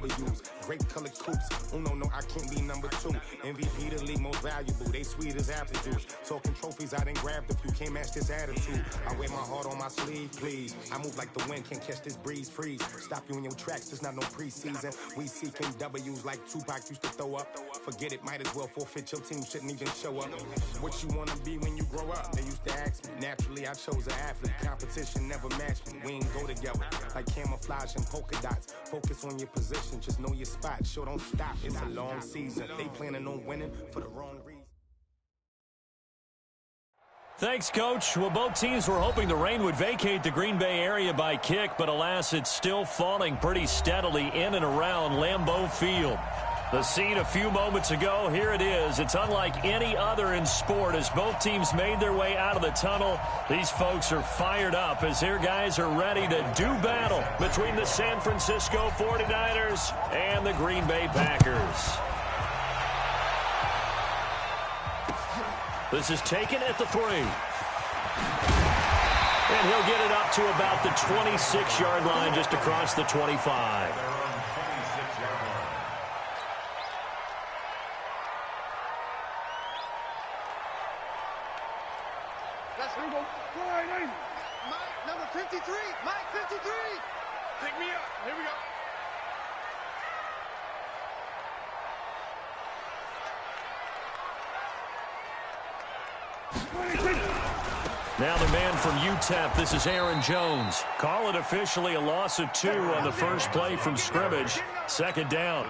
W's. Great colored coops. Uno, no, I can't be number 2. MVP, the league most valuable. They sweet as apple juice. Talking trophies, I done grabbed a few. Can't match this attitude. I wear my heart on my sleeve, please. I move like the wind, can't catch this breeze, freeze. Stop you in your tracks, there's not no preseason. We seeking W's like Tupac used to throw up. Forget it, might as well forfeit. Your team shouldn't even show up. What you wanna be when you grow up? They used to ask me. Naturally, I chose an athlete. Competition never matched me. We ain't go together like camouflage and polka dots. Focus on your position, just know your spot. Sure, don't stop. It's a long season. They planning on winning for the wrong reason. Thanks, Coach. Well, both teams were hoping the rain would vacate the Green Bay area by kick, but alas, it's still falling pretty steadily in and around Lambeau Field. The scene a few moments ago, here it is. It's unlike any other in sport as both teams made their way out of the tunnel. These folks are fired up as their guys are ready to do battle between the San Francisco 49ers and the Green Bay Packers. This is taken at the 3. And he'll get it up to about the 26-yard line just across the 25. Mike, number 53. Mike, 53. Pick me up. Here we go. Now the man from UTEP, this is Aaron Jones. Call it officially a loss of 2 on the first play from scrimmage. Second down.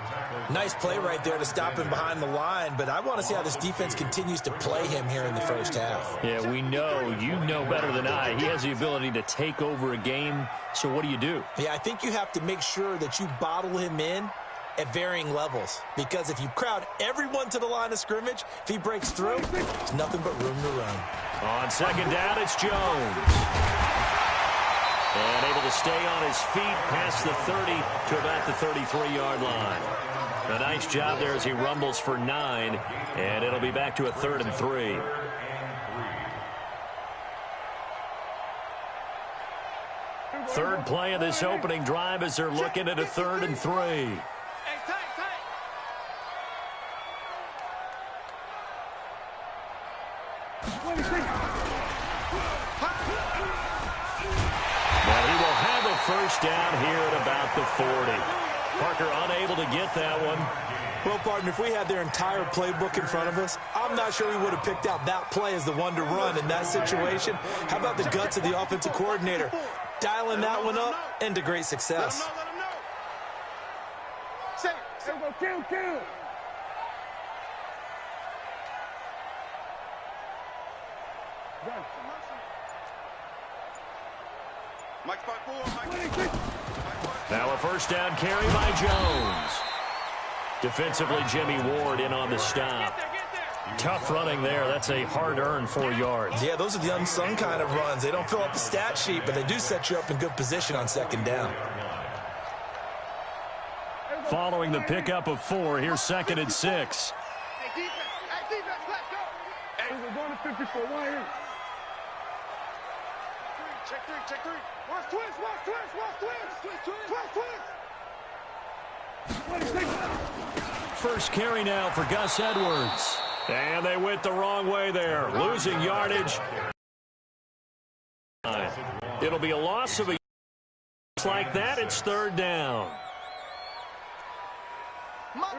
Nice play right there to stop him behind the line, but I want to see how this defense continues to play him here in the first half. Yeah, we know. You know better than I. He has the ability to take over a game, so what do? Yeah, I think you have to make sure that you bottle him in at varying levels, because if you crowd everyone to the line of scrimmage, if he breaks through, there's nothing but room to run. On second down, it's Jones. And able to stay on his feet past the 30 to about the 33-yard line. A nice job there as he rumbles for 9, and it'll be back to a 3rd and 3. Third play of this opening drive as they're looking at a 3rd and 3. Well, he will have a first down here at about the 40. Parker unable to get that one. Well, partner, if we had their entire playbook in front of us, I'm not sure we would have picked out that play as the one to run in that situation. How about the guts of the offensive coordinator? Dialing that one up into great success. Kill. Now a first down carry by Jones. Defensively, Jimmy Ward in on the stop. Tough running there. That's a hard-earned 4 yards. Yeah, those are the unsung kind of runs. They don't fill up the stat sheet, but they do set you up in good position on second down. Following the pickup of 4, here's 2nd and 6. Hey, defense, let's go. Hey, we're going to 54. Why here? Check 3. Watch twist. First carry now for Gus Edwards. And they went the wrong way there, losing yardage. It'll be a loss of a yard. Like that, it's 3rd down. Mike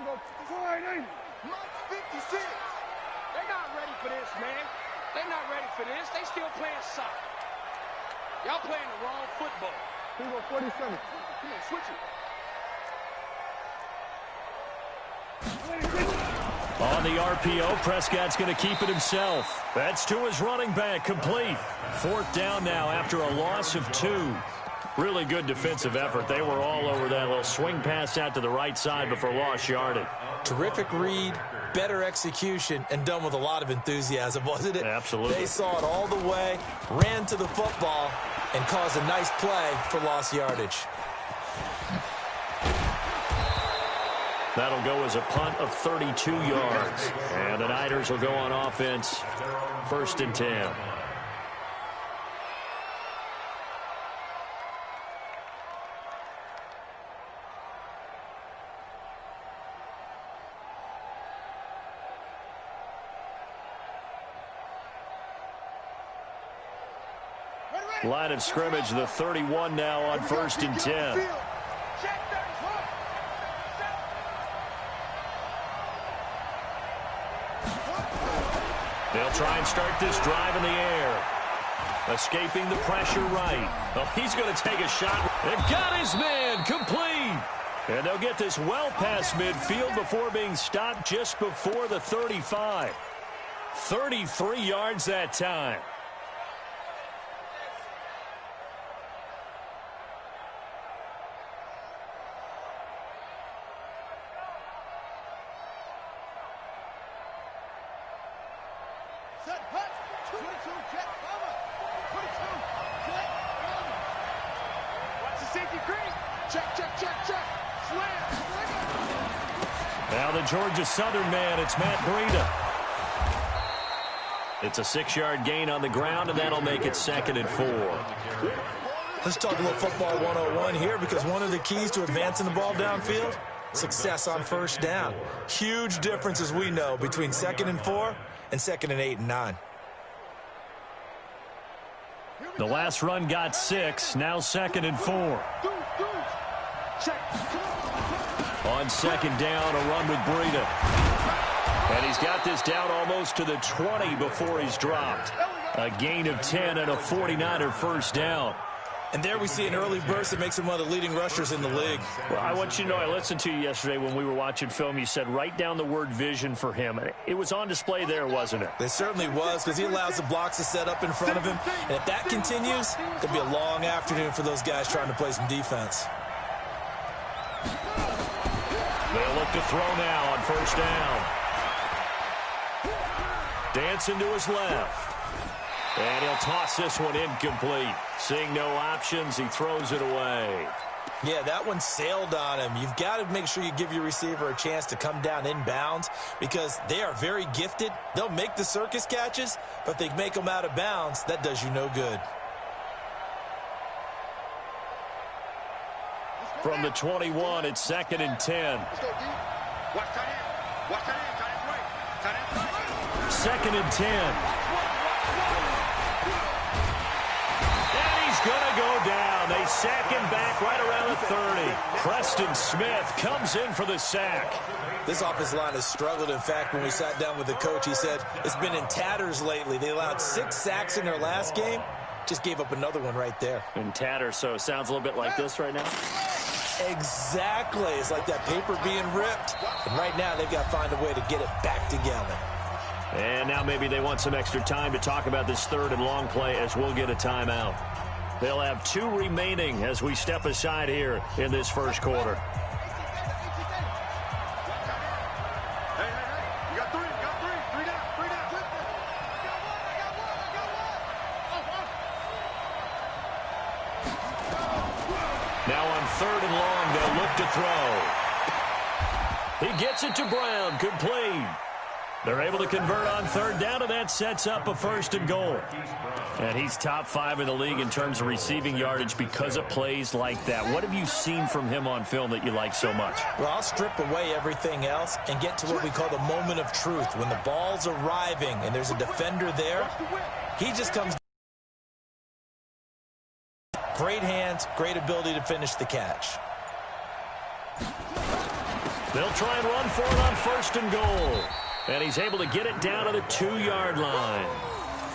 56. They're not ready for this, man. They're not ready for this. They still playing soccer. Y'all playing the wrong football. 47. Come on, switch it. On the RPO, Prescott's going to keep it himself. That's to his running back, complete. 4th down now after a loss of 2. Really good defensive effort. They were all over that little swing pass out to the right side before lost yardage. Terrific read, better execution, and done with a lot of enthusiasm, wasn't it? Absolutely. They saw it all the way, ran to the football, and caused a nice play for lost yardage. That'll go as a punt of 32 yards. And the Niners will go on offense, 1st and 10. Line of scrimmage, the 31 now on 1st and 10. They'll try and start this drive in the air. Escaping the pressure right. Oh, he's going to take a shot. And got his man complete. And they'll get this well past midfield before being stopped just before the 35. 33 yards that time. Now the Georgia Southern man, it's Matt Breida. It's a 6-yard gain on the ground, and that'll make it 2nd and 4. Let's talk a little football 101 here, because one of the keys to advancing the ball downfield, success on first down. Huge difference, as we know, between 2nd and 4 and 2nd and 8 and 9. The last run got 6, now 2nd and 4. On 2nd down, a run with Breida. And he's got this down almost to the 20 before he's dropped. A gain of 10 and a 49er first down. And there we see an early burst that makes him one of the leading rushers in the league. Well, I want you to know, I listened to you yesterday when we were watching film. You said write down the word vision for him. It was on display there, wasn't it? It certainly was, because he allows the blocks to set up in front of him. And if that continues, it'll be a long afternoon for those guys trying to play some defense. They'll look to throw now on first down. Dancing to his left. And he'll toss this one incomplete. Seeing no options, he throws it away. Yeah, that one sailed on him. You've got to make sure you give your receiver a chance to come down inbounds, because they are very gifted. They'll make the circus catches, but if they make them out of bounds, that does you no good. From the 21, it's 2nd and 10. 2nd and 10. Going to go down. They sack him back right around the 30. Preston Smith comes in for the sack. This offensive line has struggled. In fact, when we sat down with the coach, he said it's been in tatters lately. They allowed 6 sacks in their last game. Just gave up another one right there. In tatters, so it sounds a little bit like this right now? Exactly. It's like that paper being ripped. And right now, they've got to find a way to get it back together. And now maybe they want some extra time to talk about this 3rd and long play, as we'll get a timeout. They'll have 2 remaining as we step aside here in this first quarter. Now on 3rd and long, they'll look to throw. He gets it to Brown, complete. They're able to convert on 3rd down, and that sets up a 1st and goal. And he's top 5 in the league in terms of receiving yardage because of plays like that. What have you seen from him on film that you like so much? Well, I'll strip away everything else and get to what we call the moment of truth. When the ball's arriving and there's a defender there, he just comes. Great hands, great ability to finish the catch. They'll try and run for it on 1st and goal. And he's able to get it down to the 2-yard line.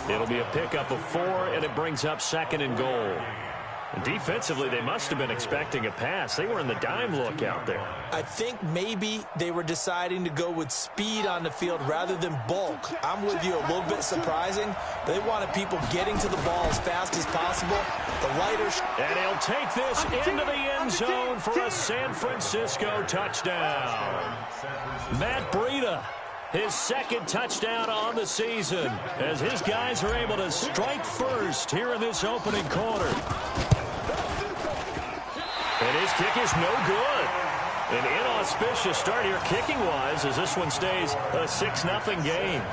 It'll be a pickup of 4, and it brings up 2nd and goal. And defensively, they must have been expecting a pass. They were in the dime look out there. I think maybe they were deciding to go with speed on the field rather than bulk. I'm with you, a little bit surprising. They wanted people getting to the ball as fast as possible. The lighter. And he'll take this into the end zone for a San Francisco touchdown. Matt Breida, his 2nd touchdown on the season, as his guys are able to strike first here in this opening quarter. And his kick is no good. An inauspicious start here kicking-wise, as this one stays a 6-0 game.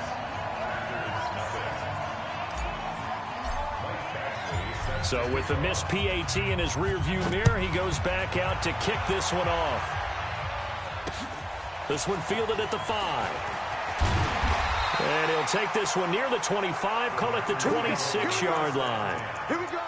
So with the missed PAT in his rearview mirror, he goes back out to kick this one off. This one fielded at the 5. And he'll take this one near the 25, call it the 26-yard line. Here we go.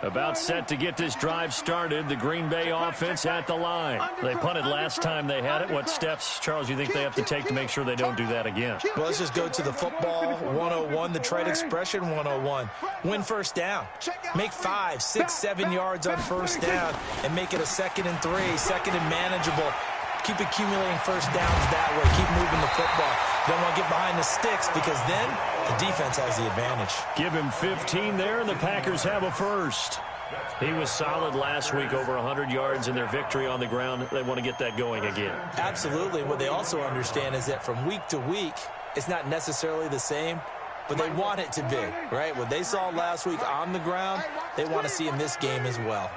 About set to get this drive started. The Green Bay offense at the line. They punted last time they had it. What steps, Charles, you think they have to take to make sure they don't do that again? Well, let's just go to the football 101, the trade expression 101. Win first down. Make 5, 6, 7 yards on first down and make it a 2nd and 3, 2nd and manageable. Keep accumulating first downs that way. Keep moving the football. Don't want to get behind the sticks because then the defense has the advantage. Give him 15 there, and the Packers have a first. He was solid last week, over 100 yards in their victory on the ground. They want to get that going again. Absolutely. What they also understand is that from week to week, it's not necessarily the same, but they want it to be, right? What they saw last week on the ground, they want to see in this game as well.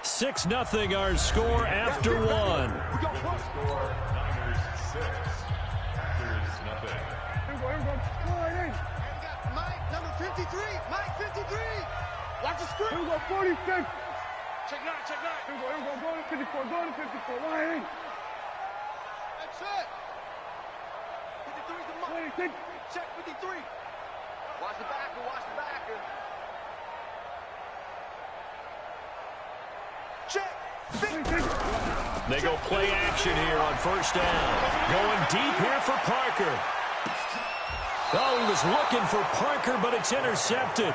6-0 our score after one. Mike, number 53. Mike, 53. Watch the screen. Here we go, 46. Check 9, check 9. Here we go, go to 54, go to 54. Why ain't? That's it. 53 is the mark. 26. Check 53. Watch the backer, watch the backer. Check. They go play action here on first down. Going deep here for Parker. Oh, he was looking for Parker, but it's intercepted.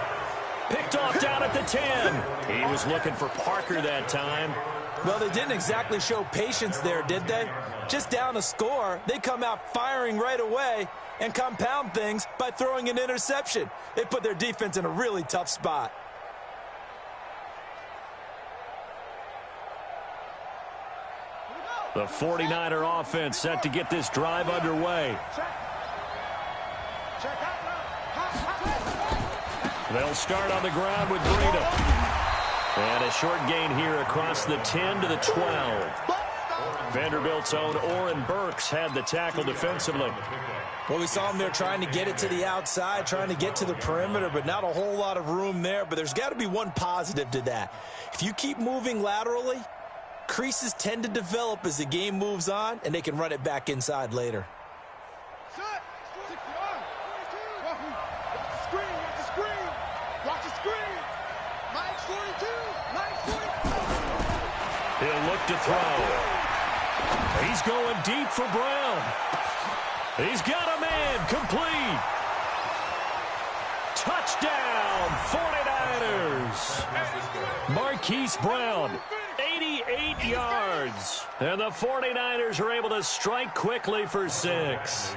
Picked off down at the 10. He was looking for Parker that time. Well, they didn't exactly show patience there, did they? Just down a score, they come out firing right away and compound things by throwing an interception. They put their defense in a really tough spot. The 49er offense set to get this drive underway. They'll start on the ground with Breida. And a short gain here across the 10 to the 12. Vanderbilt's own Oren Burks had the tackle defensively. Well, we saw him there trying to get it to the outside, trying to get to the perimeter, but not a whole lot of room there. But there's got to be one positive to that. If you keep moving laterally, creases tend to develop as the game moves on, and they can run it back inside later. He'll look to throw. He's going deep for Brown. He's got a man complete. Touchdown, 49ers. Marquise Brown, 88 yards. And the 49ers are able to strike quickly for 6.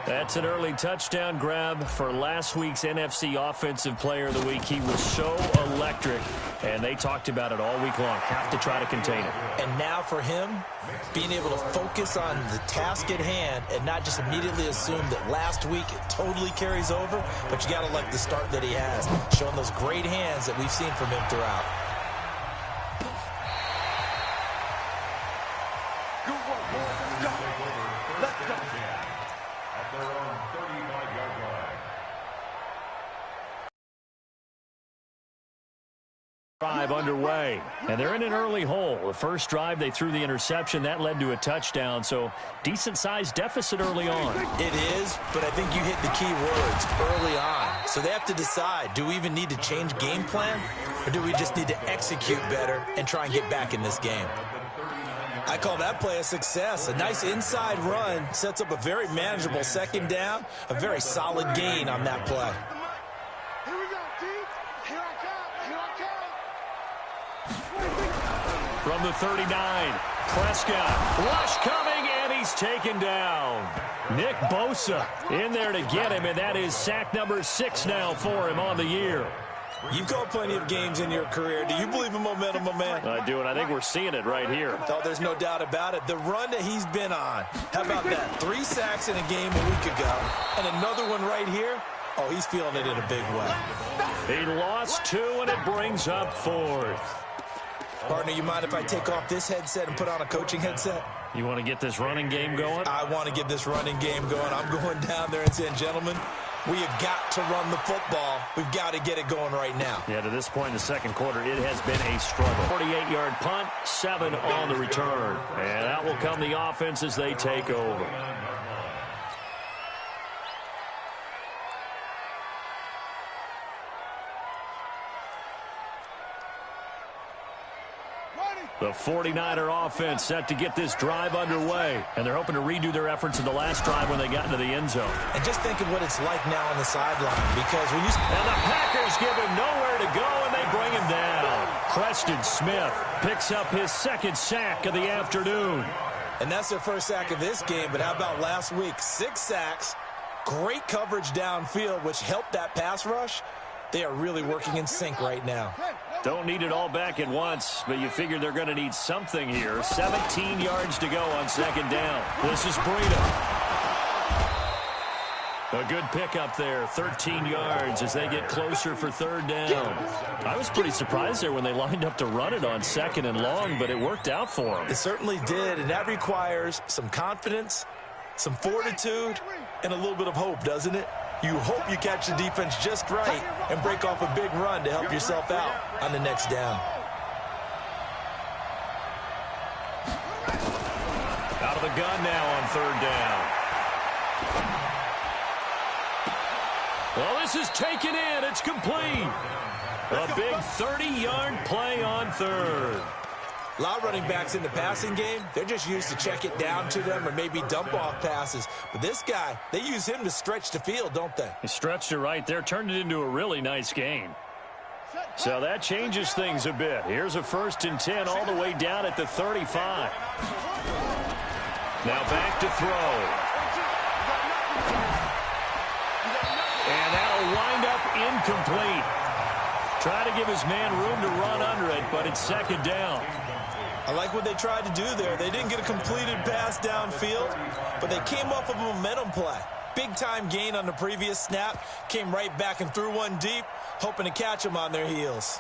That's an early touchdown grab for last week's NFC Offensive Player of the Week. He was so electric, and they talked about it all week long. Have to try to contain it. And now for him, being able to focus on the task at hand and not just immediately assume that last week it totally carries over, but you got to like the start that he has, showing those great hands that we've seen from him throughout. Drive underway, and they're in an early hole. The first drive, they threw the interception. That led to a touchdown, so decent-sized deficit early on. It is, but I think you hit the key words early on. So they have to decide, do we even need to change game plan, or do we just need to execute better and try and get back in this game? I call that play a success. A nice inside run sets up a very manageable second down, a very solid gain on that play. From the 39, Prescott, rush coming, and he's taken down. Nick Bosa in there to get him, and that is sack number 6 now for him on the year. You've called plenty of games in your career. Do you believe in momentum, my man? I do, and I think we're seeing it right here. Oh, there's no doubt about it. The run that he's been on. How about that? 3 sacks in a game a week ago, and another one right here. Oh, he's feeling it in a big way. He lost 2, and it brings up 4th. Partner, you mind if I take off this headset and put on a coaching headset? You want to get this running game going? I want to get this running game going. I'm going down there and saying, gentlemen, we have got to run the football. We've got to get it going right now. Yeah, to this point in the second quarter, it has been a struggle. 48-yard punt, 7 on the return. And that will come the offense as they take over. The 49er offense set to get this drive underway, and they're hoping to redo their efforts in the last drive when they got into the end zone. And just think of what it's like now on the sideline, because when you... And the Packers give him nowhere to go, and they bring him down. Preston Smith picks up his second sack of the afternoon. And that's their first sack of this game, but how about last week? 6 sacks, great coverage downfield, which helped that pass rush. They are really working in sync right now. Don't need it all back at once, but you figure they're going to need something here. 17 yards to go on second down. This is Breida. A good pickup there, 13 yards as they get closer for third down. I was pretty surprised there when they lined up to run it on second and long, but it worked out for them. It certainly did, and that requires some confidence, some fortitude, and a little bit of hope, doesn't it? You hope you catch the defense just right and break off a big run to help yourself out on the next down. Out of the gun now on third down. Well, this is taken in. It's complete. A big 30-yard play on third. A lot of running backs in the passing game, they're just used to check it down to them or maybe dump off passes. But this guy, they use him to stretch the field, don't they? He stretched it right there, turned it into a really nice gain. So that changes things a bit. Here's a 1st and 10 all the way down at the 35. Now back to throw. And that'll wind up incomplete. Try to give his man room to run under it, but it's second down. I like what they tried to do there. They didn't get a completed pass downfield, but they came off of a momentum play. Big-time gain on the previous snap. Came right back and threw one deep, hoping to catch them on their heels.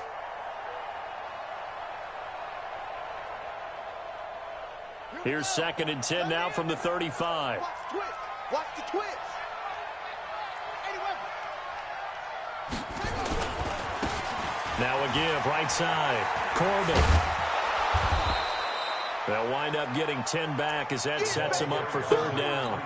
Here's 2nd and 10 now from the 35. Watch the twist. Now a give, right side. Corbin. They'll wind up getting 10 back as that sets them up for third down.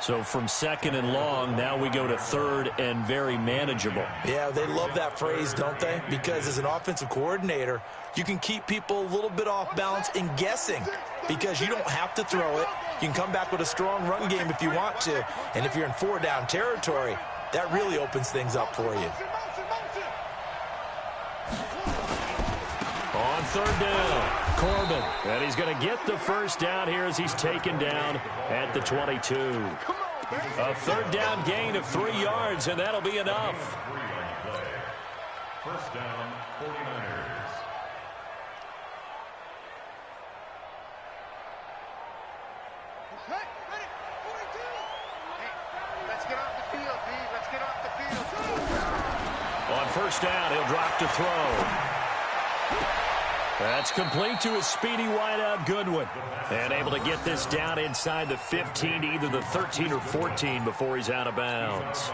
So from 2nd and long, now we go to 3rd and very manageable. Yeah, they love that phrase, don't they? Because as an offensive coordinator, you can keep people a little bit off balance and guessing because you don't have to throw it. You can come back with a strong run game if you want to. And if you're in 4-down territory, that really opens things up for you. On third down, Corbin. And he's going to get the first down here as he's taken down at the 22. A third down gain of 3 yards, and that'll be enough. First down, 49ers. Ready, 42. Hey, let's get off the field, B. Let's get off the field. On first down, he'll drop to throw. That's complete to his speedy wideout Goodwin. And able to get this down inside the 15 to either the 13 or 14 before he's out of bounds.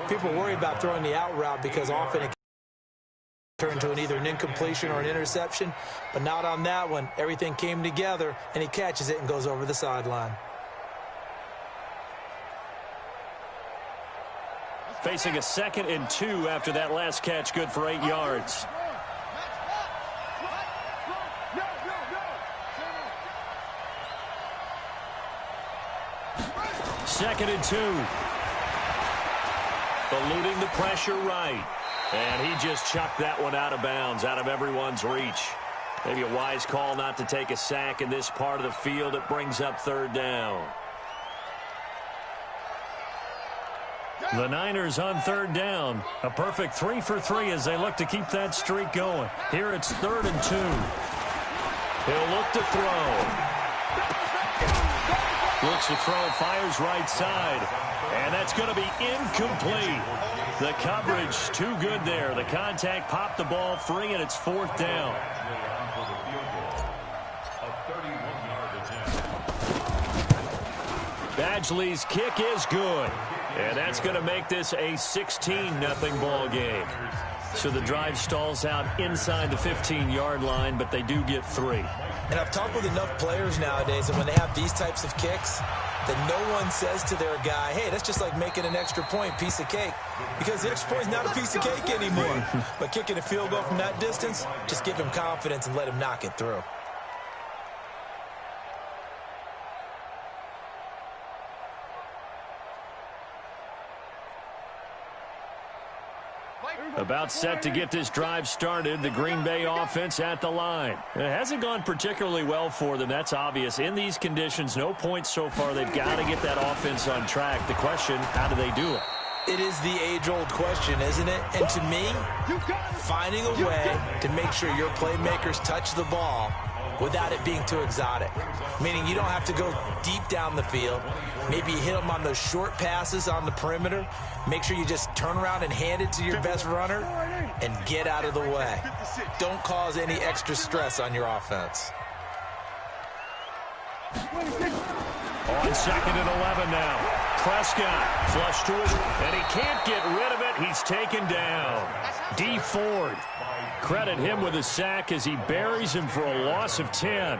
People worry about throwing the out route because often it can turn to either an incompletion or an interception, but not on that one. Everything came together, and he catches it and goes over the sideline. Facing a 2nd and 2 after that last catch, good for 8 yards. Second and 2. Eluding the pressure right. And he just chucked that one out of bounds, out of everyone's reach. Maybe a wise call not to take a sack in this part of the field. It brings up third down. The Niners on third down. A perfect 3 for 3 as they look to keep that streak going. Here it's 3rd and 2. He'll look to throw. Looks to throw, fires right side. And that's going to be incomplete. The coverage too good there. The contact popped the ball free, and it's 4th down. Badgley's kick is good. And that's going to make this a 16-0 ball game. So the drive stalls out inside the 15-yard line, but they do get 3. And I've talked with enough players nowadays that when they have these types of kicks, that no one says to their guy, hey, that's just like making an extra point, piece of cake. Because the extra point is not a piece of cake anymore. But kicking a field goal from that distance, just give him confidence and let him knock it through. About set to get this drive started, the Green Bay offense at the line. It hasn't gone particularly well for them, that's obvious. In these conditions, no points so far. They've got to get that offense on track. The question, how do they do it? It is the age-old question, isn't it? And to me, finding a way to make sure your playmakers touch the ball without it being too exotic. Meaning you don't have to go deep down the field. Maybe you hit them on those short passes on the perimeter. Make sure you just turn around and hand it to your best runner and get out of the way. Don't cause any extra stress on your offense. On 2nd and 11 now. Prescott flush to his, and he can't get rid of it. He's taken down. D. Ford. Credit him with a sack as he buries him for a loss of 10.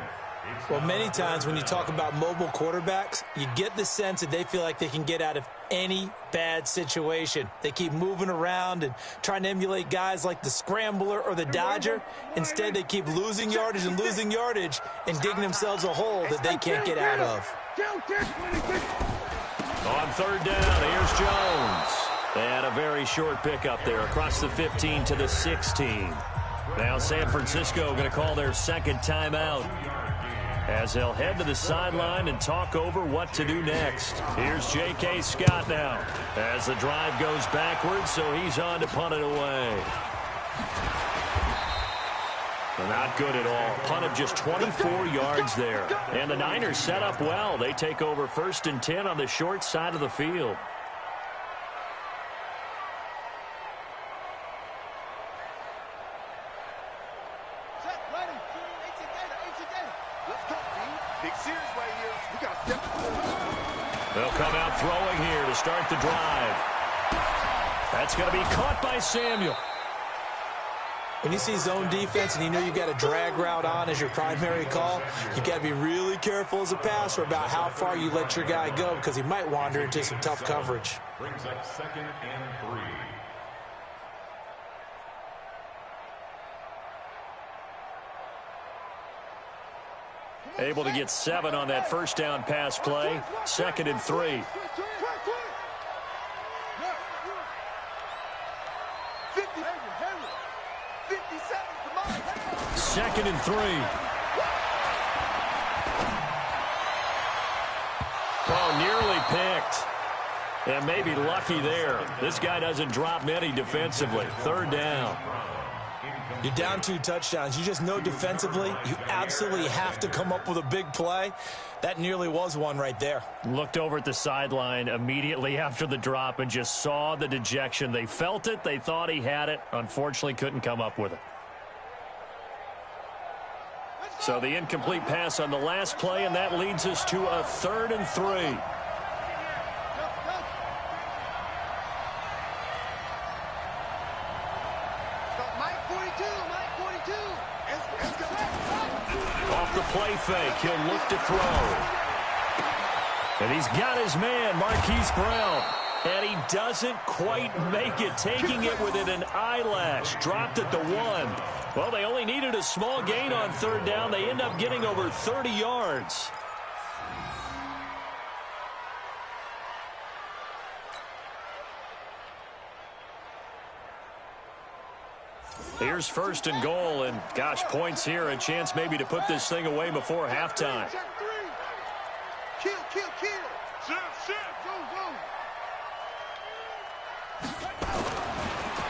Well, many times when you talk about mobile quarterbacks, you get the sense that they feel like they can get out of any bad situation. They keep moving around and trying to emulate guys like the scrambler or the dodger. Instead, they keep losing yardage and digging themselves a hole that they can't get out of. On 3rd down, here's Jones. And a very short pickup there across the 15 to the 16. Now San Francisco going to call their second timeout as they'll head to the sideline and talk over what to do next. Here's J.K. Scott now as the drive goes backwards, so he's on to punt it away. Not good at all. Punt of just 24 yards there. And the Niners set up well. They take over 1st and 10 on the short side of the field. They'll come out throwing here to start the drive. That's going to be caught by Samuel. When you see zone defense and you know you've got a drag route on as your primary call, you've got to be really careful as a passer about how far you let your guy go because he might wander into some tough coverage. Brings up 2nd and 3. Able to get 7 on that first down pass play. 2nd and 3. 2nd and 3. Oh, nearly picked. And maybe lucky there. This guy doesn't drop many defensively. 3rd down. You're down 2 touchdowns. You just know defensively you absolutely have to come up with a big play. That nearly was one right there. Looked over at the sideline immediately after the drop and just saw the dejection. They felt it. They thought he had it. Unfortunately, couldn't come up with it. So the incomplete pass on the last play, and that leads us to a 3rd and 3. Off the play fake, he'll look to throw. And he's got his man, Marquise Brown. And he doesn't quite make it, taking it within an eyelash. Dropped at the 1. Well, they only needed a small gain on 3rd down. They end up getting over 30 yards. Here's 1st and goal, and gosh, points here. A chance maybe to put this thing away before halftime. Kill.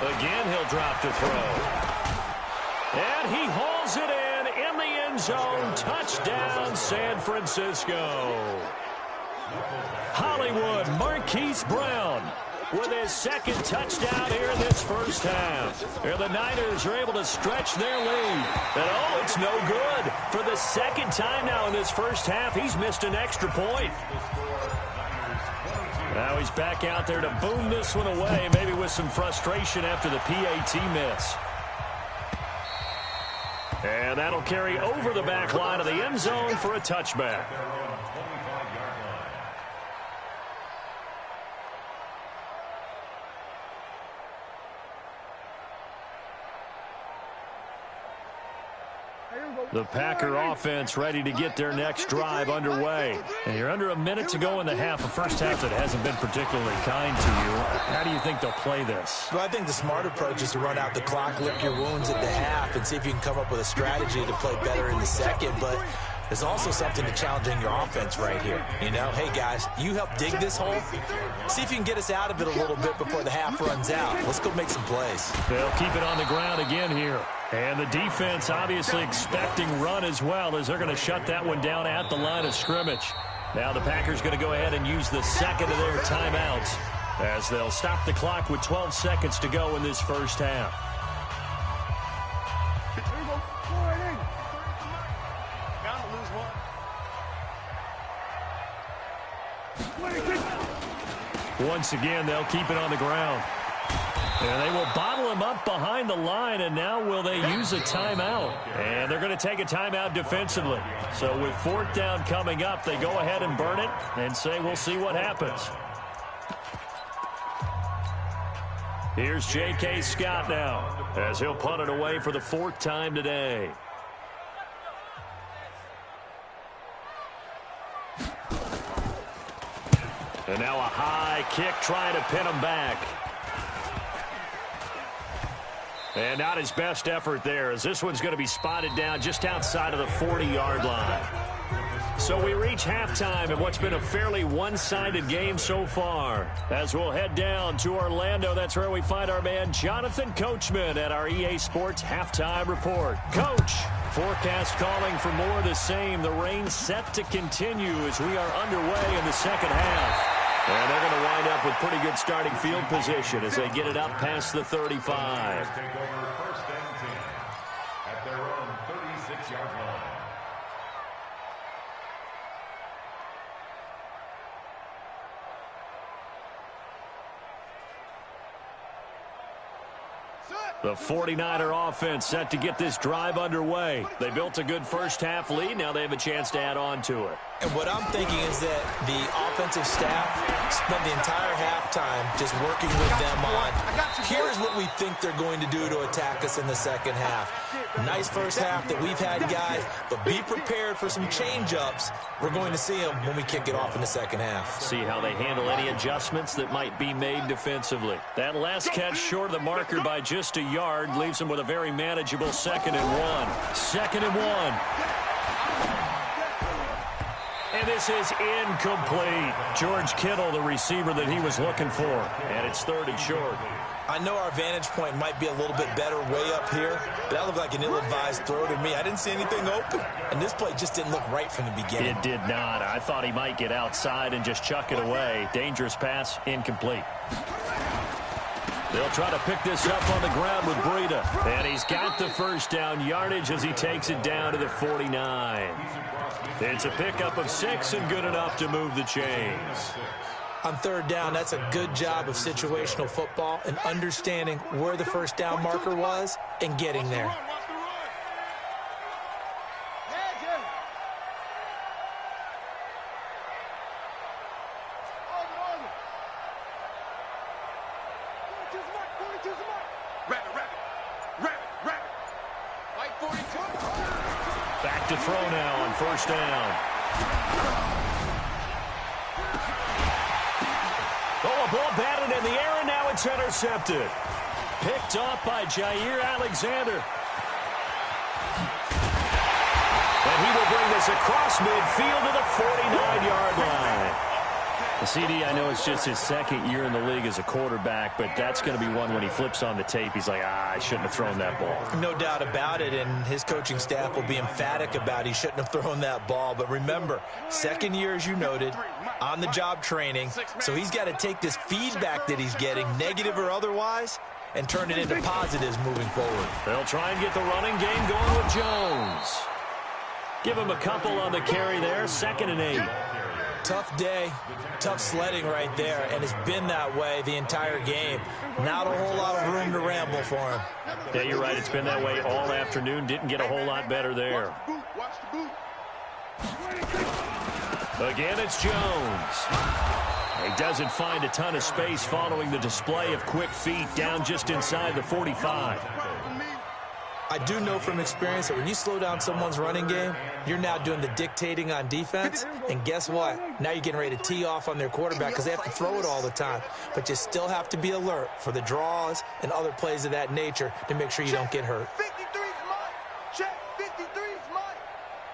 Again, he'll drop to throw. And he hauls it in the end zone. Touchdown, San Francisco. Hollywood, Marquise Brown with his 2nd touchdown here in this first half. Here the Niners are able to stretch their lead. And oh, it's no good. For the 2nd time now in this first half, he's missed an extra point. Now he's back out there to boom this one away, maybe with some frustration after the PAT miss. And that'll carry over the back line of the end zone for a touchback. The Packer offense ready to get their next drive underway. And you're under a minute to go in the half. A first half that hasn't been particularly kind to you. How do you think they'll play this? Well, I think the smart approach is to run out the clock, lick your wounds at the half, and see if you can come up with a strategy to play better in the second. But there's also something to challenging your offense right here. You know, hey, guys, you help dig this hole. See if you can get us out of it a little bit before the half runs out. Let's go make some plays. They'll keep it on the ground again here. And the defense obviously expecting run as well, as they're going to shut that one down at the line of scrimmage. Now the Packers going to go ahead and use the second of their timeouts as they'll stop the clock with 12 seconds to go in this first half. Once again, they'll keep it on the ground. And they will bottle him up behind the line, and now will they use a timeout? And they're going to take a timeout defensively. So with fourth down coming up, they go ahead and burn it and say we'll see what happens. Here's J.K. Scott now as he'll punt it away for the fourth time today. And now a high kick trying to pin him back. And not his best effort there, as this one's going to be spotted down just outside of the 40-yard line. So we reach halftime in what's been a fairly one-sided game so far. As we'll head down to Orlando, that's where we find our man Jonathan Coachman at our EA Sports Halftime Report. Coach, forecast calling for more of the same. The rain set to continue as we are underway in the second half. And they're going to wind up with pretty good starting field position as they get it up past the 35. Take over first and 10 at their own 36-yard line. The 49er offense set to get this drive underway. They built a good first half lead. Now they have a chance to add on to it. And what I'm thinking is that the offensive staff spent the entire halftime just working with them on, here's what we think they're going to do to attack us in the second half. Nice first half that we've had, guys, but be prepared for some change-ups. We're going to see them when we kick it off in the second half. See how they handle any adjustments that might be made defensively. That last catch short of the marker by just a yard leaves them with a very manageable 2nd and 1. 2nd and 1. And this is incomplete. George Kittle, the receiver that he was looking for. And it's 3rd and short. I know our vantage point might be a little bit better way up here, but that looked like an ill-advised throw to me. I didn't see anything open, and this play just didn't look right from the beginning. It did not. I thought he might get outside and just chuck it away. Dangerous pass, incomplete. They'll try to pick this up on the ground with Breida. And he's got the first down yardage as he takes it down to the 49. It's a pickup of 6 and good enough to move the chains. On 3rd down, that's a good job of situational football and understanding where the first down marker was and getting there. Back to throw now on 1st down. Oh, a ball batted in the air, and now it's intercepted. Picked off by Jair Alexander. And he will bring this across midfield to the 49-yard line. CD, I know it's just his 2nd year in the league as a quarterback, but that's going to be one when he flips on the tape. He's like, I shouldn't have thrown that ball. No doubt about it, and his coaching staff will be emphatic about he shouldn't have thrown that ball. But remember, 2nd year, as you noted, on-the-job training, so he's got to take this feedback that he's getting, negative or otherwise, and turn it into positives moving forward. They'll try and get the running game going with Jones. Give him a couple on the carry there, 2nd and 8. tough day, tough sledding right there, and it's been that way the entire game. Not a whole lot of room to ramble for him. Yeah, you're right. It's been that way all afternoon. Didn't get a whole lot better there. Again, it's Jones. He doesn't find a ton of space following the display of quick feet down just inside the 45. I do know from experience that when you slow down someone's running game, you're now doing the dictating on defense, and guess what? Now you're getting ready to tee off on their quarterback because they have to throw it all the time. But you still have to be alert for the draws and other plays of that nature to make sure you don't get hurt. 53's mine. Check, 53's mine.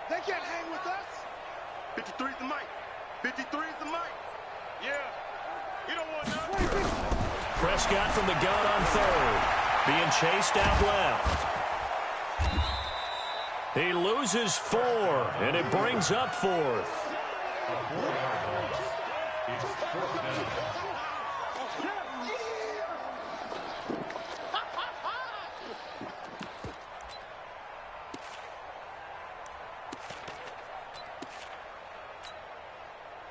They can't hang with us. 53's the mic. 53's the mic. Yeah. You don't want none. Prescott from the gun on third. Being chased out left. He loses 4, and it brings up 4th.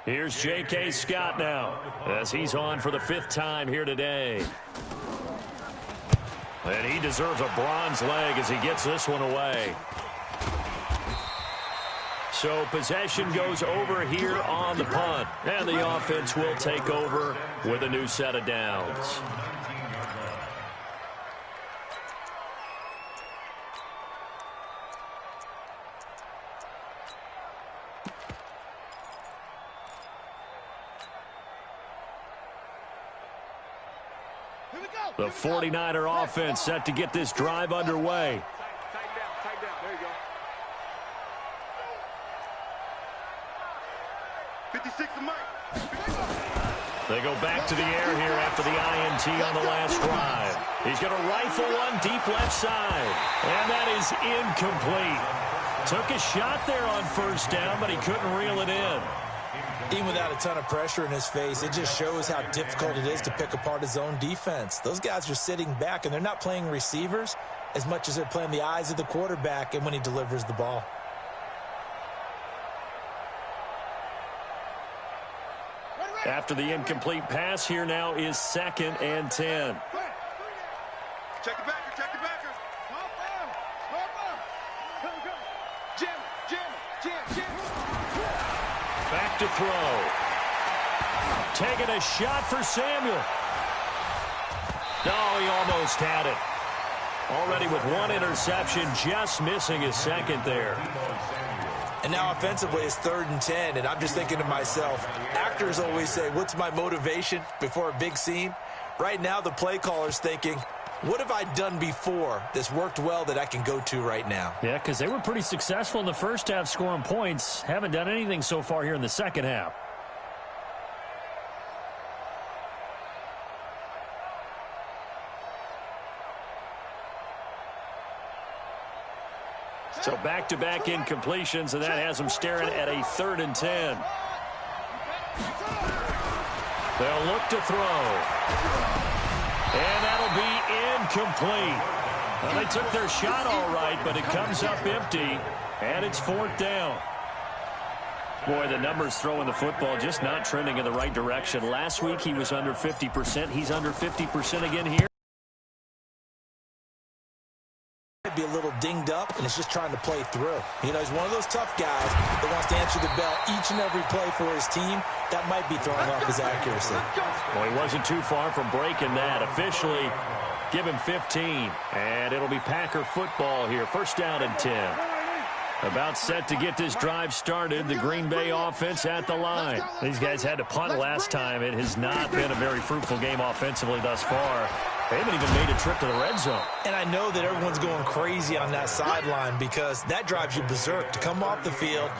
Here's J.K. Scott now, as he's on for the 5th time here today. And he deserves a bronze leg as he gets this one away. So possession goes over here on the punt, and the offense will take over with a new set of downs. The 49er offense set to get this drive underway. Tighten down. There you go. 56 the mic. They go back to the air here after the INT on the last drive. He's going to rifle one deep left side. And that is incomplete. Took a shot there on first down, but he couldn't reel it in. Even without a ton of pressure in his face, it just shows how difficult it is to pick apart his own defense. Those guys are sitting back, and they're not playing receivers as much as they're playing the eyes of the quarterback and when he delivers the ball. After the incomplete pass, here now is 2nd and 10. Check the backer. Back to throw. Taking a shot for Samuel. No, he almost had it. Already with 1 interception, just missing his 2nd there. And now offensively it's 3rd and 10, and I'm just thinking to myself, actors always say, what's my motivation before a big scene? Right now the play caller's thinking, what have I done before that's worked well that I can go to right now? Yeah, because they were pretty successful in the first half scoring points. Haven't done anything so far here in the second half. So back-to-back incompletions, and that has them staring at a 3rd and 10. They'll look to throw. And that'll be incomplete. Well, they took their shot all right, but it comes up empty, and it's 4th down. Boy, the numbers throwing the football just not trending in the right direction. Last week he was under 50%. He's under 50% again here. Be a little dinged up, and it's just trying to play through. You know, he's one of those tough guys that wants to answer the bell each and every play for his team. That might be throwing off his accuracy. Well, he wasn't too far from breaking that. Officially, give him 15, and it'll be Packer football here. 1st down and 10. About set to get this drive started. The Green Bay offense at the line. These guys had to punt last time. It has not been a very fruitful game offensively thus far. They haven't even made a trip to the red zone. And I know that everyone's going crazy on that sideline because that drives you berserk to come off the field,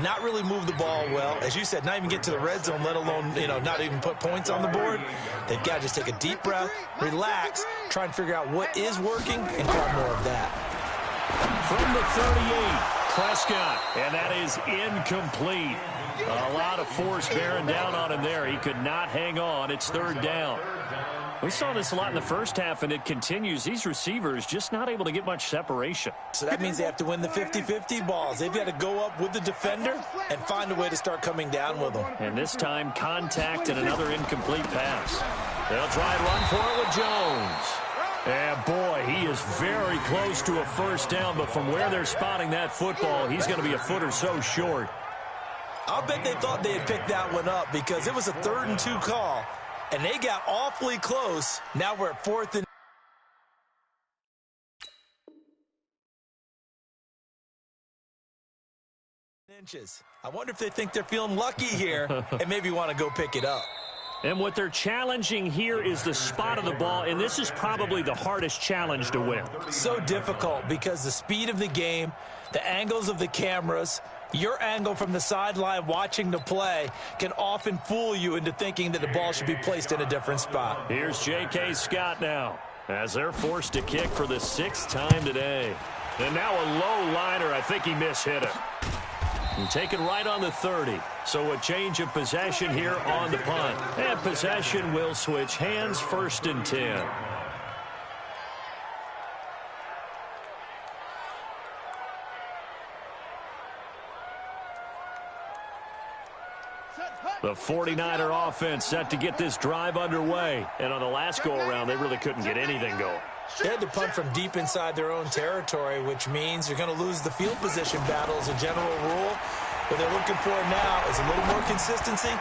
not really move the ball well. As you said, not even get to the red zone, let alone, not even put points on the board. They've got to just take a deep breath, relax, try and figure out what is working and grab more of that. From the 38. Prescott, and that is incomplete. A lot of force bearing down on him there. He could not hang on. It's 3rd down. We saw this a lot in the first half, and it continues. These receivers just not able to get much separation. So that means they have to win the 50-50 balls. They've got to go up with the defender and find a way to start coming down with them. And this time, contact and another incomplete pass. They'll try and run for it with Jones. And, boy, he is very close to a first down, but from where they're spotting that football, he's going to be a foot or so short. I'll bet they thought they had picked that one up because it was a 3rd and 2 call, and they got awfully close. Now we're at 4th and inches. I wonder if they think they're feeling lucky here and maybe want to go pick it up. And what they're challenging here is the spot of the ball, and this is probably the hardest challenge to win. So difficult because the speed of the game, the angles of the cameras, your angle from the sideline watching the play can often fool you into thinking that the ball should be placed in a different spot. Here's J.K. Scott now as they're forced to kick for the 6th time today. And now a low liner. I think he mishit it. And taken right on the 30. So a change of possession here on the punt. And possession will switch hands, 1st and 10. The 49er offense set to get this drive underway. And on the last go-around, they really couldn't get anything going. They had to punt from deep inside their own territory, which means you're going to lose the field position battle as a general rule. What they're looking for now is a little more consistency,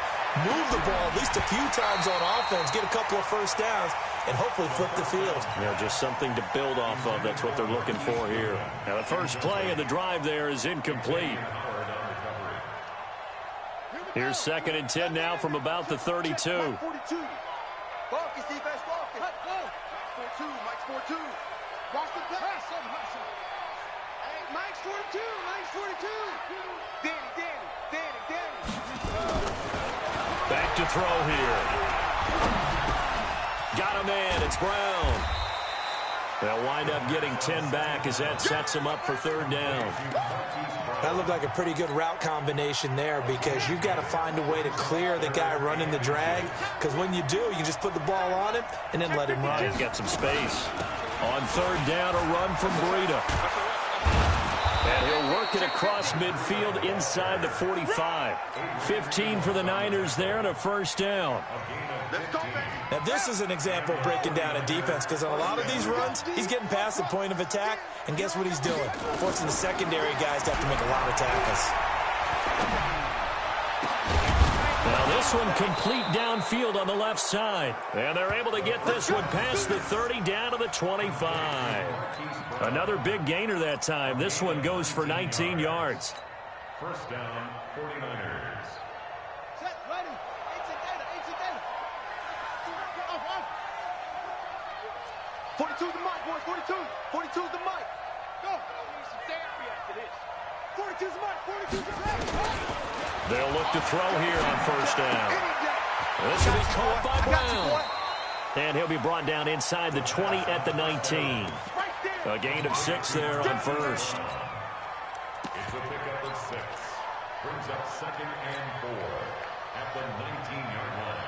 move the ball at least a few times on offense, get a couple of first downs, and hopefully flip the field. Yeah, just something to build off of. That's what they're looking for here. Now, the first play of the drive there is incomplete. Here's 2nd and 10 now from about the 32. 42. Focus, defense, focus. 4-2, Mike's 4-2. Watch the pass. Mike's 42, Mike's 42. Danny. Back to throw here. Got a man, it's Brown. They'll wind up getting 10 back as that sets them up for 3rd down. That looked like a pretty good route combination there because you've got to find a way to clear the guy running the drag, because when you do, you just put the ball on him and then let him run. He's got some space. On 3rd down, a run from Breida. And he'll work it across midfield inside the 45. 15 for the Niners there and a first down. Now, this is an example of breaking down a defense because on a lot of these runs, he's getting past the point of attack, and guess what he's doing? Forcing the secondary guys to have to make a lot of tackles. Now, this one complete downfield on the left side. And they're able to get this one past the 30 down to the 25. Another big gainer that time. This one goes for 19 yards. First down, 49ers. Set, ready. 42 is the mic, boys. 42. 42 is the mic. Go. Need some therapy after this. 42 is the mic. 42 is the mic. They'll look to throw here on 1st down. This will be caught by Brown. And he'll be brought down inside the 20 at the 19. A gain of 6 there on 1st. It's a pickup of 6. Brings up 2nd and 4 at the 19-yard line.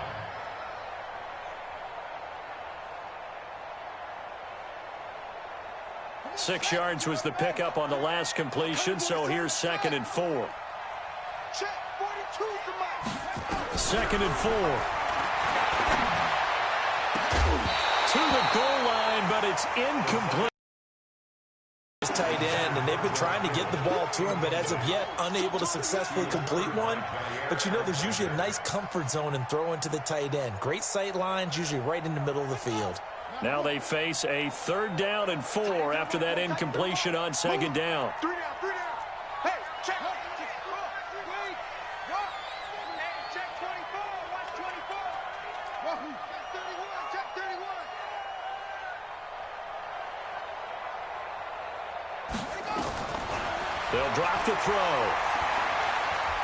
Six yards was the pickup on the last completion, so here's 2nd and 4. Check. 42 is the mic. 2nd and 4. To the goal line, but it's incomplete. Tight end, and they've been trying to get the ball to him, but as of yet, unable to successfully complete one. But you know, there's usually a nice comfort zone in throwing to the tight end. Great sight lines, usually right in the middle of the field. Now they face a 3rd down and 4 after that incompletion on 2nd down. 3 down. Hey, check. Wait. Hey, check 24. Watch 24. Check 31. Check 31. They'll drop the throw.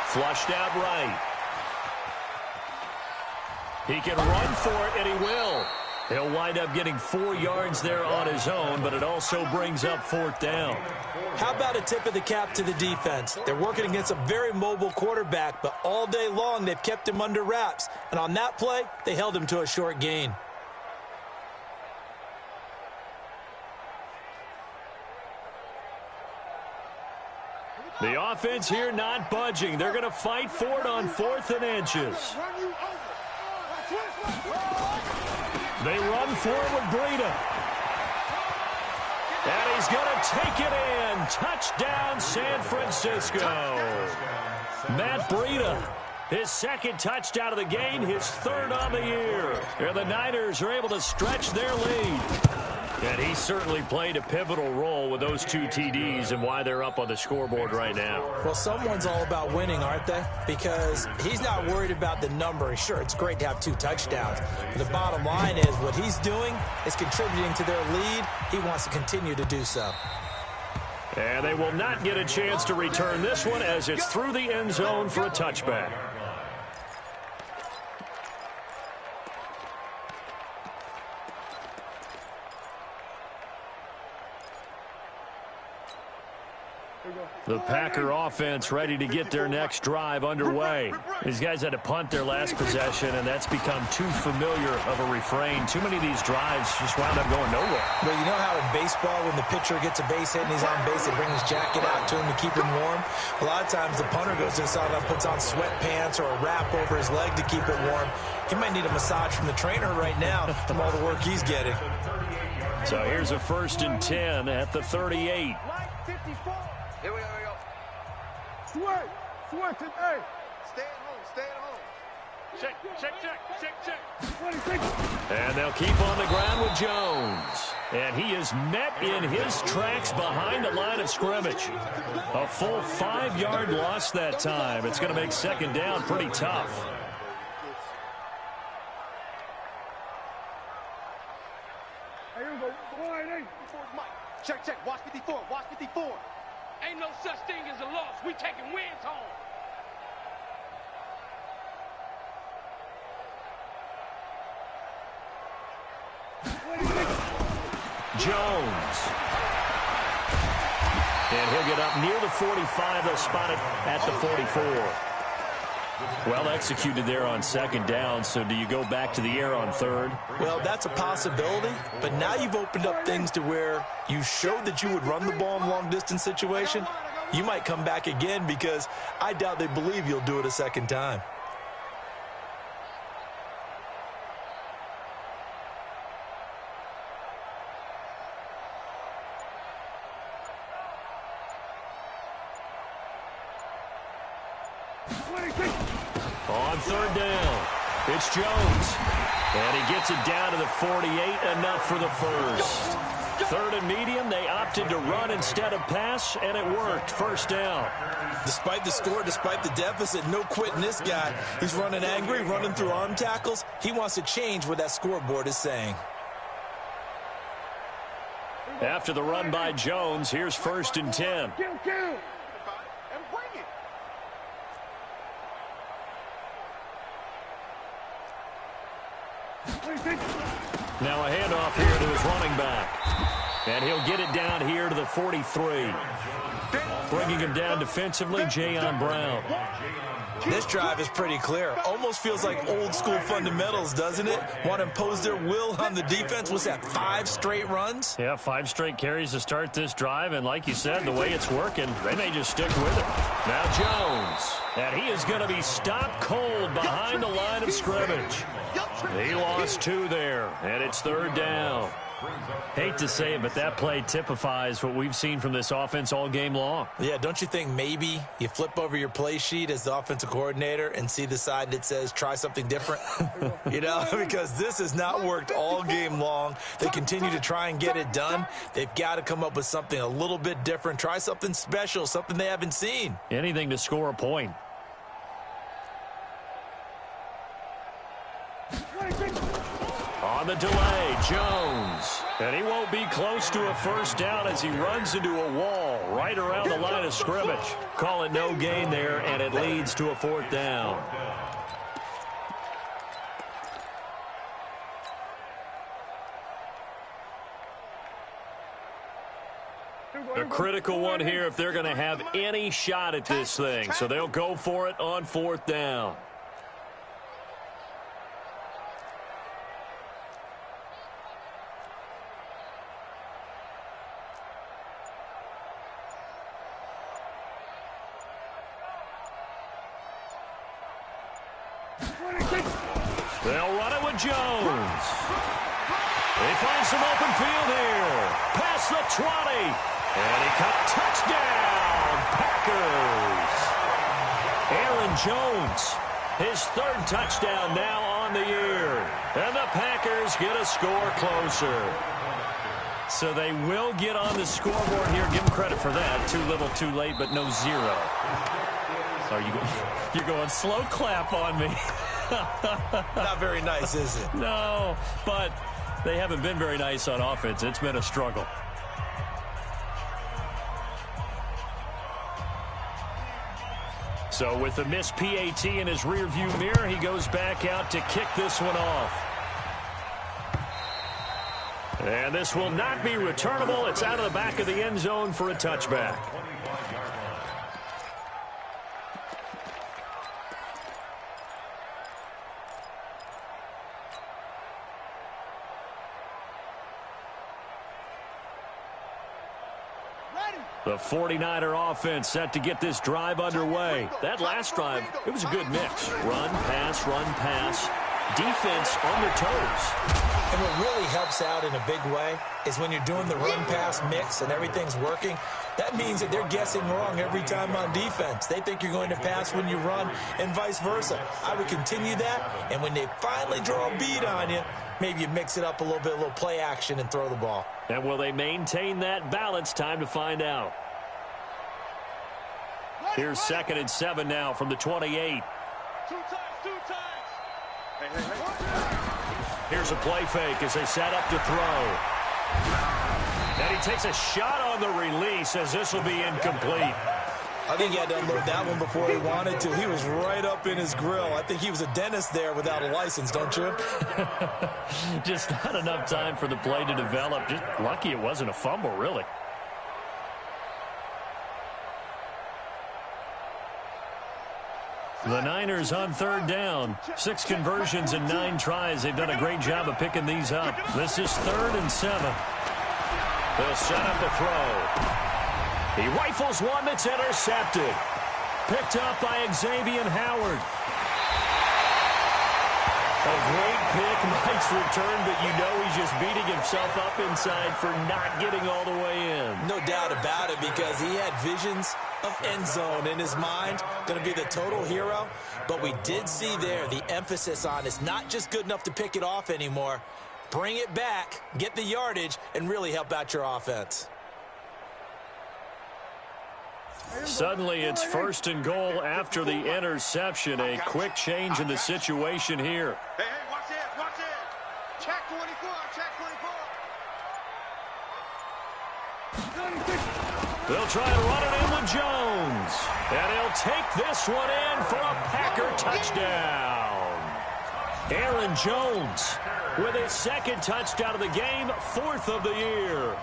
Flushed out right. He can run for it, and he will. He'll wind up getting 4 yards there on his own, but it also brings up 4th down. How about a tip of the cap to the defense? They're working against a very mobile quarterback, but all day long they've kept him under wraps. And on that play, they held him to a short gain. The offense here not budging. They're going to fight for it on 4th and inches. They run for it with Breida. And he's going to take it in. Touchdown, San Francisco. Matt Breida, his 2nd touchdown of the game, his 3rd on the year. And the Niners are able to stretch their lead. And he certainly played a pivotal role with those 2 TDs and why they're up on the scoreboard right now. Well, someone's all about winning, aren't they? Because he's not worried about the number. Sure, it's great to have 2 touchdowns. But the bottom line is what he's doing is contributing to their lead. He wants to continue to do so. And they will not get a chance to return this one as it's through the end zone for a touchback. The Packer offense ready to get their next drive underway. These guys had to punt their last possession, and that's become too familiar of a refrain. Too many of these drives just wound up going nowhere. Well, you know how in baseball, when the pitcher gets a base hit and he's on base, they bring his jacket out to him to keep him warm? A lot of times the punter goes inside and puts on sweatpants or a wrap over his leg to keep it warm. He might need a massage from the trainer right now from all the work he's getting. So here's a 1st and 10 at the 38. Here we go. Sweat today. Stay at home. Check. And they'll keep on the ground with Jones. And he is met in his tracks behind the line of scrimmage. A full 5-yard loss that time. It's going to make 2nd down pretty tough. Check. Watch 54. Ain't no such thing as a loss. We taking wins home. Jones. And he'll get up near the 45. They'll spot it at the 44. Well executed there on 2nd down. So do you go back to the air on 3rd? Well, that's a possibility. But now you've opened up things to where you showed that you would run the ball in long-distance situation. You might come back again because I doubt they believe you'll do it a 2nd time. On 3rd down, it's Jones. And he gets it down to the 48, enough for the 1st. 3rd and medium, they opted to run instead of pass, and it worked. 1st down. Despite the score, despite the deficit, no quitting this guy. He's running angry, running through arm tackles. He wants to change what that scoreboard is saying. After the run by Jones, here's 1st and 10. Now a handoff here to his running back. And he'll get it down here to the 43. Bringing him down defensively, Jayon Brown. This drive is pretty clear. Almost feels like old school fundamentals, doesn't it? Want to impose their will on the defense. What's that, 5 straight runs? Yeah, 5 straight carries to start this drive. And like you said, the way it's working, they may just stick with it. Now Jones. And he is going to be stopped cold behind the line of scrimmage. He lost 2 there, and it's 3rd down. Hate to say it, but that play typifies what we've seen from this offense all game long. Yeah, don't you think maybe you flip over your play sheet as the offensive coordinator and see the side that says try something different? You know, because this has not worked all game long. They continue to try and get it done. They've got to come up with something a little bit different. Try something special, something they haven't seen. Anything to score a point. On the delay, Jones. And he won't be close to a 1st down as he runs into a wall right around the line of scrimmage. Call it no gain there, and it leads to a 4th down. A critical one here if they're going to have any shot at this thing. So they'll go for it on 4th down. They'll run it with Jones. He finds some open field here. Past the 20. And he cut touchdown, Packers. Aaron Jones, his third touchdown now on the year. And the Packers get a score closer. So they will get on the scoreboard here. Give them credit for that. Too little, too late, but no zero. You're going slow clap on me. Not very nice, is it? No, but they haven't been very nice on offense. It's been a struggle. So with the missed PAT in his rearview mirror, he goes back out to kick this one off. And this will not be returnable. It's out of the back of the end zone for a touchback. The 49er offense set to get this drive underway. That last drive, it was a good mix. Run, pass, defense on their toes. And what really helps out in a big way is when you're doing the run-pass mix and everything's working, that means that they're guessing wrong every time on defense. They think you're going to pass when you run and vice versa. I would continue that, and when they finally draw a bead on you, maybe you mix it up a little bit, a little play action, and throw the ball. And will they maintain that balance? Time to find out. Here's 2nd and 7 now from the 28. Two times. Here's a play fake as they set up to throw. And he takes a shot on the release as this will be incomplete. I think he had to unload that one before he wanted to. He was right up in his grill. I think he was a dentist there without a license, don't you? Just not enough time for the play to develop. Just lucky it wasn't a fumble, really. The Niners on 3rd down. 6 conversions and 9 tries. They've done a great job of picking these up. This is 3rd and 7. They'll set up the throw. He rifles one that's intercepted. Picked up by Xavier Howard. A great pick, nice return, but you know he's just beating himself up inside for not getting all the way in. No doubt about it, because he had visions of end zone in his mind, going to be the total hero. But we did see there the emphasis on it's not just good enough to pick it off anymore. Bring it back, get the yardage, and really help out your offense. Suddenly it's 1st and goal after the interception. A quick change in the situation here. Hey, watch it. Check 24. They'll try to run it in with Jones. And he'll take this one in for a Packer touchdown. Aaron Jones with his 2nd touchdown of the game, 4th of the year.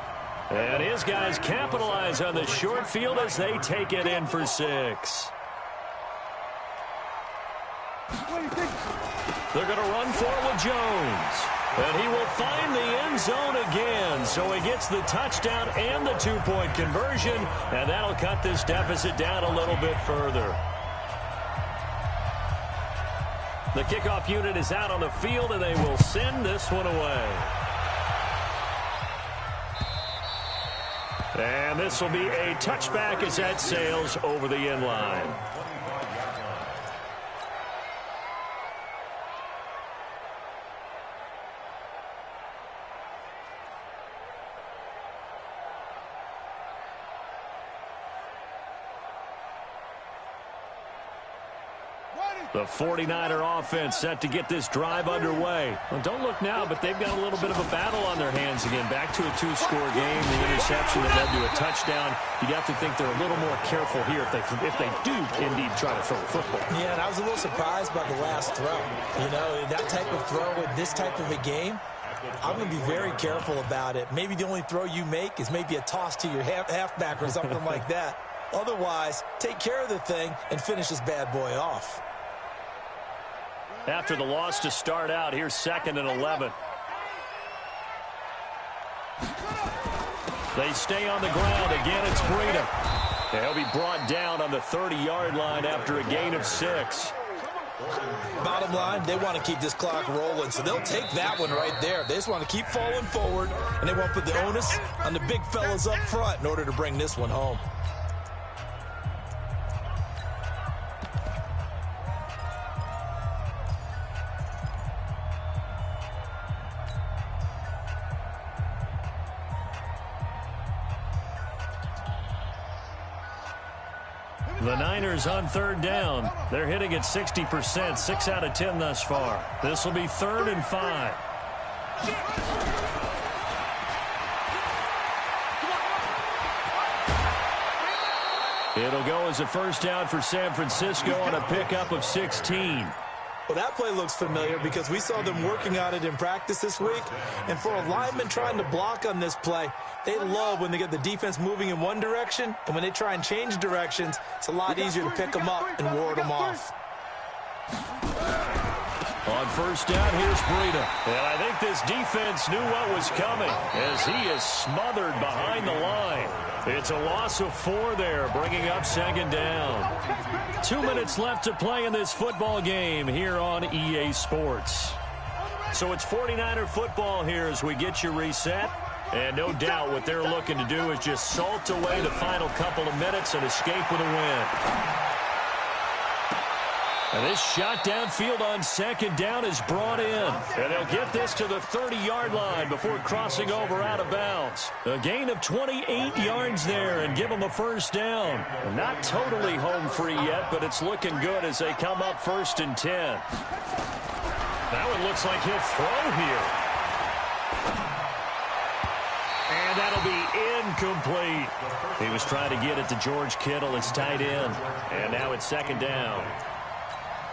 And his guys capitalize on the short field as they take it in for 6. They're going to run for it with Jones. And he will find the end zone again. So he gets the touchdown and the 2-point conversion. And that'll cut this deficit down a little bit further. The kickoff unit is out on the field, and they will send this one away. And this will be a touchback as that sails over the end line. The 49er offense set to get this drive underway. Well, don't look now, but they've got a little bit of a battle on their hands again. Back to a 2-score game. The interception that led to a touchdown. You'd have to think they're a little more careful here if they do indeed try to throw the football. Yeah, and I was a little surprised by the last throw. You know, that type of throw in this type of a game, I'm going to be very careful about it. Maybe the only throw you make is maybe a toss to your halfback or something like that. Otherwise, take care of the thing and finish this bad boy off. After the loss to start out, here's 2nd and 11. They stay on the ground. Again, it's Breida. They'll be brought down on the 30-yard line after a gain of 6. Bottom line, they want to keep this clock rolling, so they'll take that one right there. They just want to keep falling forward, and they want to put the onus on the big fellas up front in order to bring this one home. The Niners on third down. They're hitting at 60%, 6 out of 10 thus far. This will be 3rd and 5. It'll go as a first down for San Francisco on a pickup of 16. Well, that play looks familiar because we saw them working on it in practice this week. And for a lineman trying to block on this play, they love when they get the defense moving in one direction. And when they try and change directions, it's a lot easier to pick them up and ward them off. On first down, here's Breida. And I think this defense knew what was coming as he is smothered behind the line. It's a loss of 4 there, bringing up 2nd down. 2 minutes left to play in this football game here on EA Sports. So it's 49er football here as we get you reset. And no doubt what they're looking to do is just salt away the final couple of minutes and escape with a win. And this shot downfield on 2nd down is brought in. And they'll get this to the 30-yard line before crossing over out of bounds. A gain of 28 yards there and give them a first down. Not totally home free yet, but it's looking good as they come up 1st and 10. That one looks like he'll throw here. And that'll be incomplete. He was trying to get it to George Kittle, his tight end. And now it's 2nd down.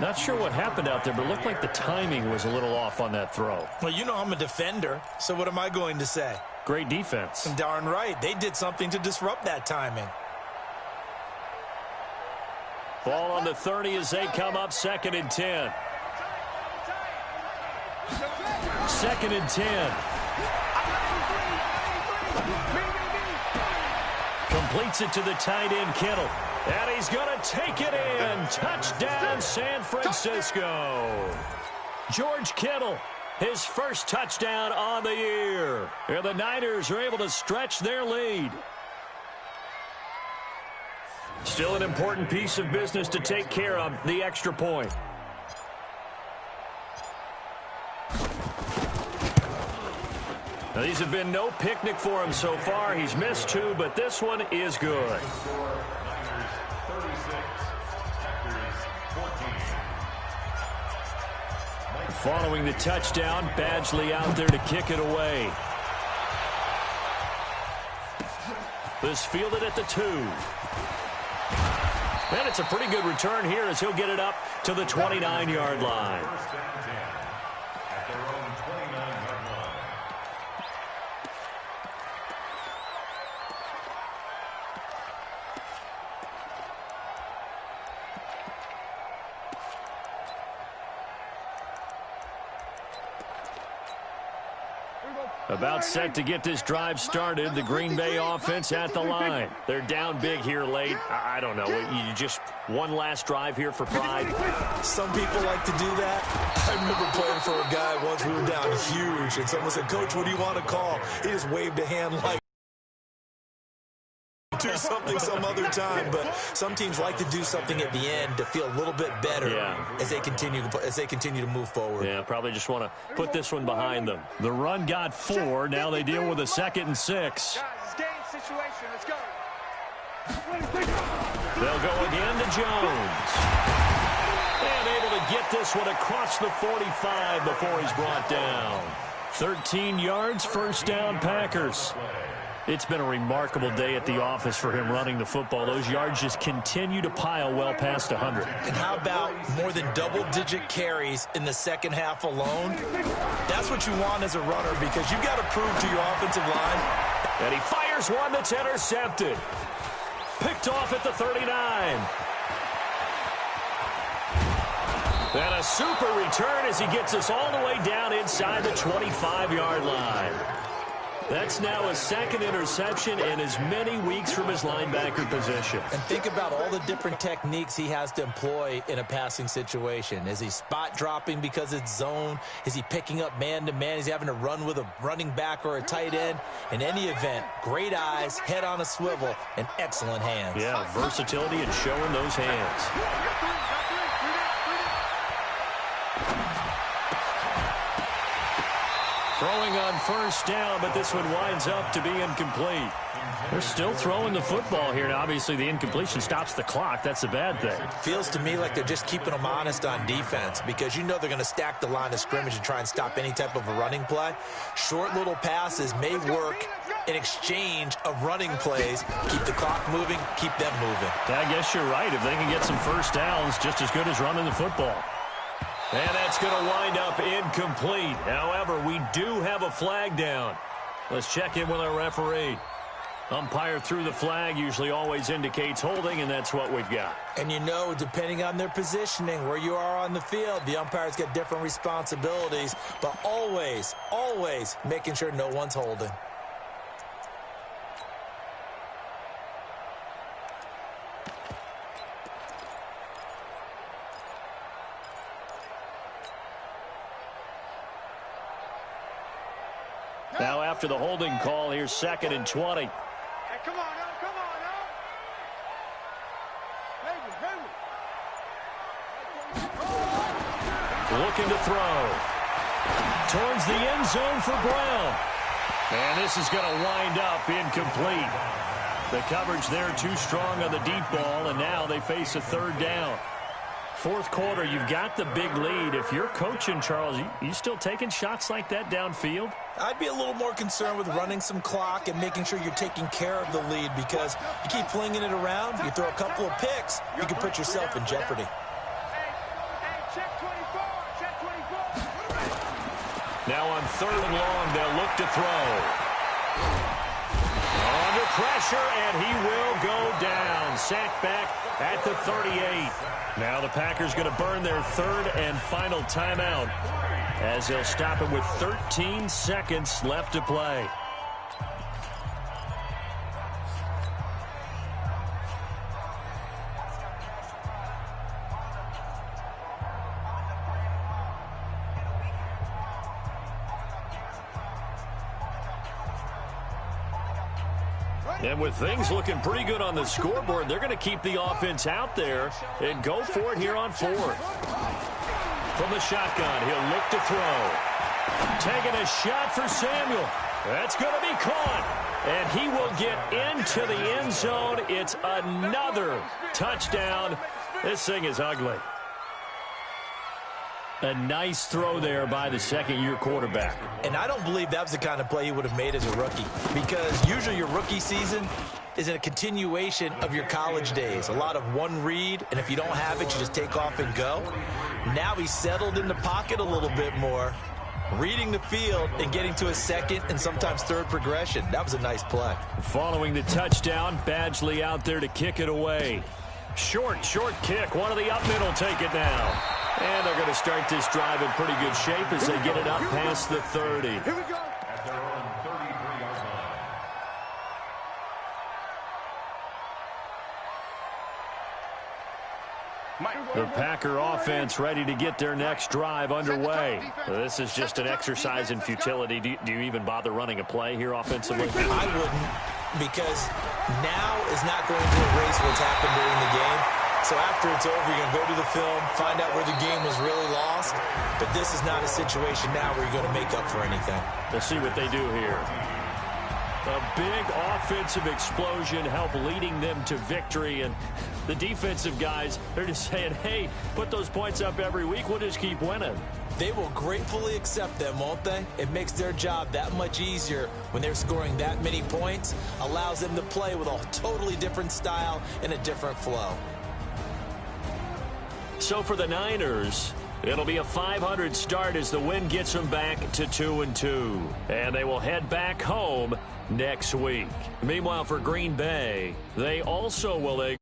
Not sure what happened out there, but it looked like the timing was a little off on that throw. Well, you know I'm a defender, so what am I going to say? Great defense. Darn right. They did something to disrupt that timing. Ball on the 30 as they come up 2nd and 10. 2nd and 10. Completes it to the tight end, Kittle. And he's going to take it in. Touchdown, San Francisco. George Kittle, his first touchdown on the year. And the Niners are able to stretch their lead. Still an important piece of business to take care of, the extra point. Now, these have been no picnic for him so far. He's missed 2, but this one is good. Following the touchdown, Badgley out there to kick it away. This fielded at the 2. And it's a pretty good return here as he'll get it up to the 29-yard line. About set to get this drive started. The Green Bay offense at the line. They're down big here late. I don't know. You just one last drive here for pride. Some people like to do that. I remember playing for a guy once. We were down huge, and someone said, "Coach, what do you want to call?" He just waved a hand like, do something some other time. But some teams like to do something at the end to feel a little bit better as they continue to move forward. Yeah, probably just want to put this one behind them. The run got 4. Now they deal with a 2nd and 6. Guys, it's game situation. Let's go. They'll go again to Jones. And able to get this one across the 45 before he's brought down. 13 yards, first down, Packers. It's been a remarkable day at the office for him running the football. Those yards just continue to pile well past 100. And how about more than double-digit carries in the second half alone? That's what you want as a runner because you've got to prove to your offensive line. And he fires one that's intercepted. Picked off at the 39. And a super return as he gets us all the way down inside the 25-yard line. That's now a second interception in as many weeks from his linebacker position. And think about all the different techniques he has to employ in a passing situation. Is he spot dropping because it's zone? Is he picking up man-to-man? Is he having to run with a running back or a tight end? In any event, great eyes, head on a swivel, and excellent hands. Yeah, versatility and showing those hands. Throwing on first down, but this one winds up to be incomplete. They're still throwing the football here. Now, obviously, the incompletion stops the clock. That's a bad thing. Feels to me like they're just keeping them honest on defense because you know they're going to stack the line of scrimmage and try and stop any type of a running play. Short little passes may work in exchange of running plays. Keep the clock moving, keep them moving. Yeah, I guess you're right. If they can get some first downs, just as good as running the football. And that's going to wind up incomplete. However, we do have a flag down. Let's check in with our referee. Umpire threw the flag, usually always indicates holding, and that's what we've got. And you know, depending on their positioning, where you are on the field, the umpires get different responsibilities, but always, always making sure no one's holding. Now after the holding call, here's 2nd and 20. Hey, come on now, come on now. Looking to throw. Towards the end zone for Brown. And this is going to wind up incomplete. The coverage there too strong on the deep ball, and now they face a 3rd down. 4th quarter, you've got the big lead. If you're coaching, Charles, you still taking shots like that downfield? I'd be a little more concerned with running some clock and making sure you're taking care of the lead because you keep flinging it around, you throw a couple of picks, you can put yourself in jeopardy. Hey, check 24, check 24. Now on 3rd and long, they'll look to throw. Under pressure, and he will go down. Sacked back at the 38. Now the Packers going to burn their 3rd and final timeout as they'll stop it with 13 seconds left to play. And with things looking pretty good on the scoreboard, they're going to keep the offense out there and go for it here on 4th. From the shotgun, he'll look to throw. Taking a shot for Samuel. That's going to be caught. And he will get into the end zone. It's another touchdown. This thing is ugly. A nice throw there by the 2nd-year quarterback. And I don't believe that was the kind of play he would have made as a rookie because usually your rookie season is a continuation of your college days. A lot of one read, and if you don't have it, you just take off and go. Now he's settled in the pocket a little bit more, reading the field and getting to a 2nd and sometimes 3rd progression. That was a nice play. Following the touchdown, Badgley out there to kick it away. Short kick. One of the up middle take it now. And they're going to start this drive in pretty good shape as they get it up past the 30. Here we go. At their own 33-yard line. The Packer offense ready to get their next drive underway. This is just an exercise in futility. Do you even bother running a play here offensively? I wouldn't because now is not going to erase what's happened during the game. So after it's over, you're going to go to the film, find out where the game was really lost. But this is not a situation now where you're going to make up for anything. We'll see what they do here. A big offensive explosion help leading them to victory. And the defensive guys, they're just saying, hey, put those points up every week. We'll just keep winning. They will gratefully accept them, won't they? It makes their job that much easier when they're scoring that many points. Allows them to play with a totally different style and a different flow. So for the Niners, it'll be a 500 start as the win gets them back to 2-2. And they will head back home next week. Meanwhile, for Green Bay, they also will